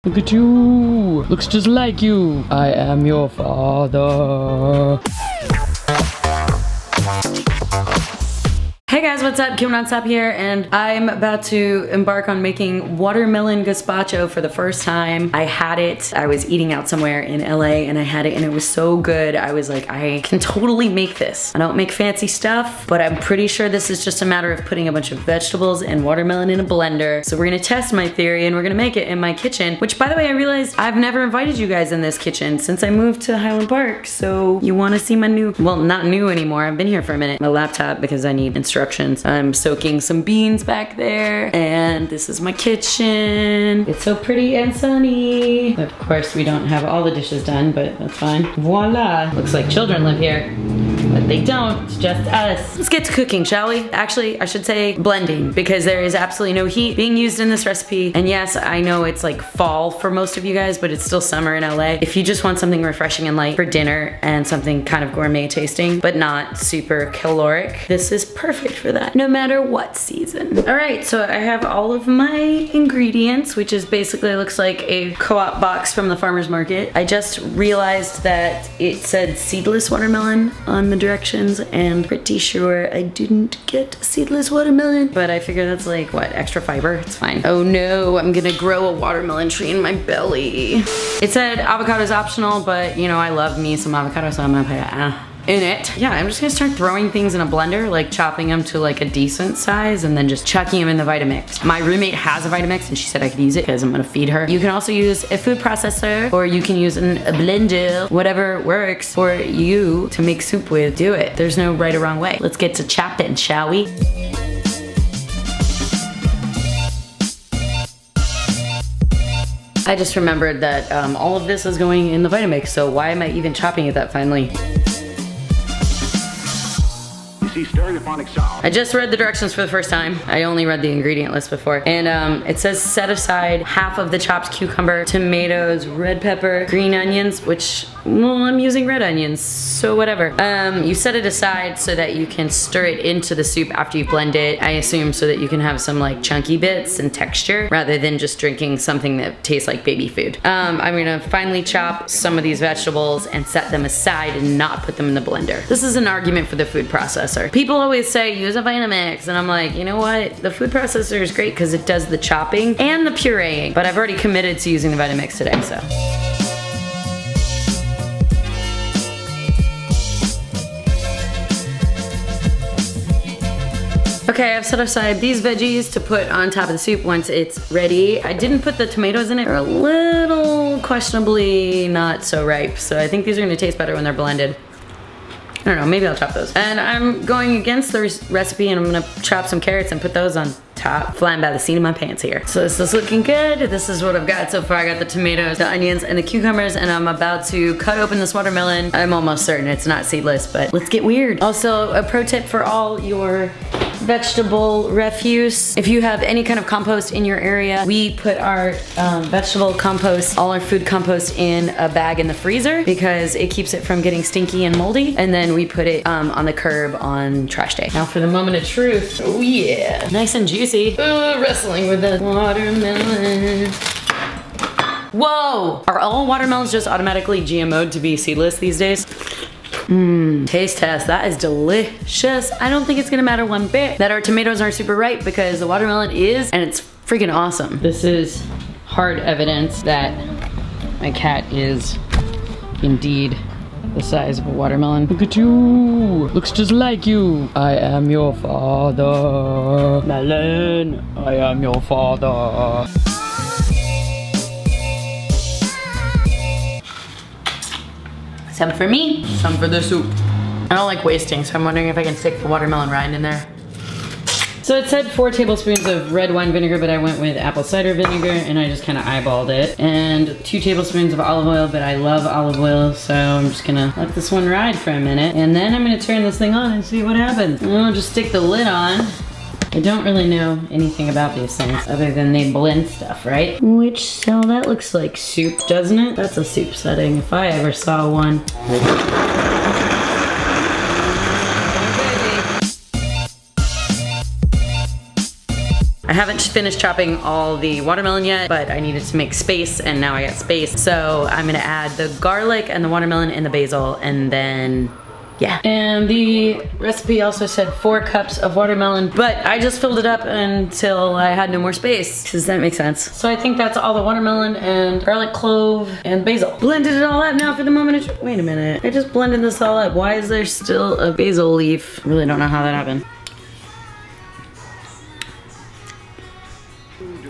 Look at you. Looks just like you. I am your father. Hey guys, what's up? KymNonStop here, and I'm about to embark on making watermelon gazpacho for the first time. I had it, I was eating out somewhere in LA and I had it and it was so good. I was like, I can totally make this. I don't make fancy stuff, but I'm pretty sure this is just a matter of putting a bunch of vegetables and watermelon in a blender. So we're gonna test my theory and we're gonna make it in my kitchen, which by the way, I realized I've never invited you guys in this kitchen since I moved to Highland Park. So you wanna see my new, well, not new anymore. I've been here for a minute. My laptop because I need instructions. I'm soaking some beans back there, and this is my kitchen. It's so pretty and sunny. Of course, we don't have all the dishes done, but that's fine. Voila. Looks like children live here, but they don't. It's just us. Let's get to cooking, shall we? Actually, I should say blending, because there is absolutely no heat being used in this recipe. And yes, I know it's like fall for most of you guys, but it's still summer in LA. If you just want something refreshing and light for dinner and something kind of gourmet tasting, but not super caloric, this is perfect for that, no matter what season. All right, so I have all of my ingredients, which is basically looks like a co-op box from the farmer's market. I just realized that it said seedless watermelon on the directions, and pretty sure I didn't get seedless watermelon, but I figure that's like, what, extra fiber? It's fine. Oh no, I'm gonna grow a watermelon tree in my belly. It said avocado is optional, but you know, I love me some avocado, so I'm gonna put in it. Yeah, I'm just gonna start throwing things in a blender, like chopping them to like a decent size and then just chucking them in the Vitamix. My roommate has a Vitamix and she said I could use it because I'm gonna feed her. You can also use a food processor, or you can use a blender, whatever works for you to make soup with. Do it. There's no right or wrong way. Let's get to chopping, shall we? I just remembered that all of this is going in the Vitamix, so why am I even chopping it that finely? I just read the directions for the first time. I only read the ingredient list before. And it says set aside half of the chopped cucumber, tomatoes, red pepper, green onions, which, well, I'm using red onions, so whatever. You set it aside so that you can stir it into the soup after you blend it. I assume so that you can have some like chunky bits and texture rather than just drinking something that tastes like baby food. I'm gonna finely chop some of these vegetables and set them aside and not put them in the blender. This is an argument for the food processor. People always say use a Vitamix, and I'm like, you know what? The food processor is great because it does the chopping and the pureeing, but I've already committed to using the Vitamix today, so. Okay, I've set aside these veggies to put on top of the soup once it's ready. I didn't put the tomatoes in it. They're a little questionably not so ripe, so I think these are gonna taste better when they're blended. I don't know, maybe I'll chop those. And I'm going against the recipe and I'm gonna chop some carrots and put those on top. Flying by the seat of my pants here. So this is looking good. This is what I've got so far. I got the tomatoes, the onions, and the cucumbers, and I'm about to cut open this watermelon. I'm almost certain it's not seedless, but let's get weird. Also, a pro tip for all your vegetable refuse. If you have any kind of compost in your area, we put our vegetable compost, all our food compost, in a bag in the freezer because it keeps it from getting stinky and moldy, and then we put it on the curb on trash day. Now for the moment of truth. Oh yeah, nice and juicy. Wrestling with the watermelon. Whoa! Are all watermelons just automatically GMO'd to be seedless these days? Taste test, that is delicious. I don't think it's gonna matter one bit that our tomatoes aren't super ripe because the watermelon is, and it's freaking awesome. This is hard evidence that my cat is indeed the size of a watermelon. Look at you, looks just like you. I am your father. Melon, I am your father. Some for me, some for the soup. I don't like wasting, so I'm wondering if I can stick the watermelon rind in there. So it said 4 tablespoons of red wine vinegar, but I went with apple cider vinegar and I just kind of eyeballed it. And 2 tablespoons of olive oil, but I love olive oil, so I'm just gonna let this one ride for a minute. And then I'm gonna turn this thing on and see what happens. And I'll just stick the lid on. I don't really know anything about these things other than they blend stuff, right? Which, so that looks like soup, doesn't it? That's a soup setting if I ever saw one. I haven't finished chopping all the watermelon yet, but I needed to make space, and now I got space. So I'm gonna add the garlic and the watermelon and the basil, and then yeah. And the recipe also said 4 cups of watermelon, but I just filled it up until I had no more space. Does that make sense? So I think that's all the watermelon and garlic clove and basil. Blended it all up now for the moment. Wait a minute, I just blended this all up. Why is there still a basil leaf? I really don't know how that happened.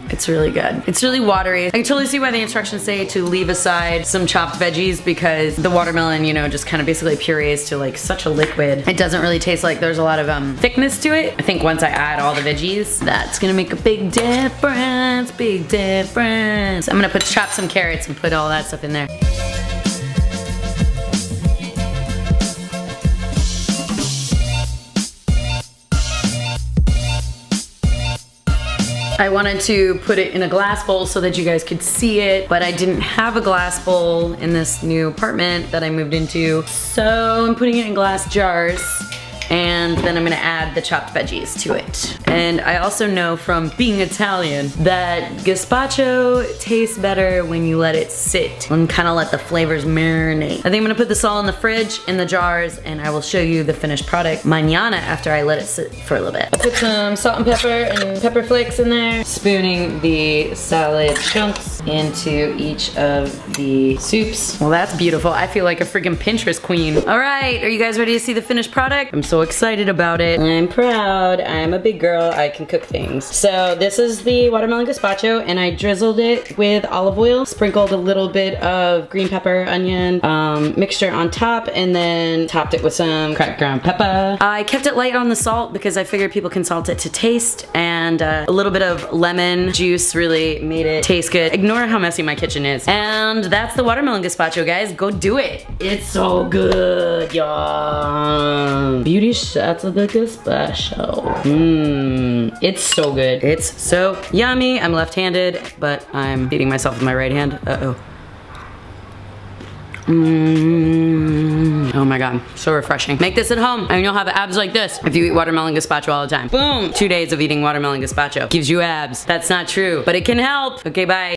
It's really good. It's really watery. I can totally see why the instructions say to leave aside some chopped veggies, because the watermelon, you know, just kind of basically purees to like such a liquid. It doesn't really taste like there's a lot of thickness to it. I think once I add all the veggies, that's gonna make a big difference, big difference. I'm gonna chop some carrots and put all that stuff in there. I wanted to put it in a glass bowl so that you guys could see it, but I didn't have a glass bowl in this new apartment that I moved into. So I'm putting it in glass jars, and then I'm gonna add the chopped veggies to it. And I also know from being Italian that gazpacho tastes better when you let it sit and kind of let the flavors marinate. I think I'm gonna put this all in the fridge, in the jars, and I will show you the finished product mañana after I let it sit for a little bit. I put some salt and pepper and pepper flakes in there, spooning the salad chunks into each of the soups. Well, that's beautiful. I feel like a freaking Pinterest queen. All right, are you guys ready to see the finished product? I'm so excited about it. I'm proud. I'm a big girl. I can cook things. So this is the watermelon gazpacho, and I drizzled it with olive oil, sprinkled a little bit of green pepper, onion mixture on top, and then topped it with some cracked ground pepper. I kept it light on the salt because I figured people can salt it to taste, and a little bit of lemon juice really made it taste good. Ignore how messy my kitchen is. And that's the watermelon gazpacho, guys. Go do it. It's so good, y'all. Beauty shots of the gazpacho. It's so good. It's so yummy. I'm left-handed, but I'm feeding myself with my right hand. Uh-oh. Oh my god, so refreshing. Make this at home and you'll have abs like this if you eat watermelon gazpacho all the time. Boom! 2 days of eating watermelon gazpacho gives you abs. That's not true, but it can help. Okay, bye.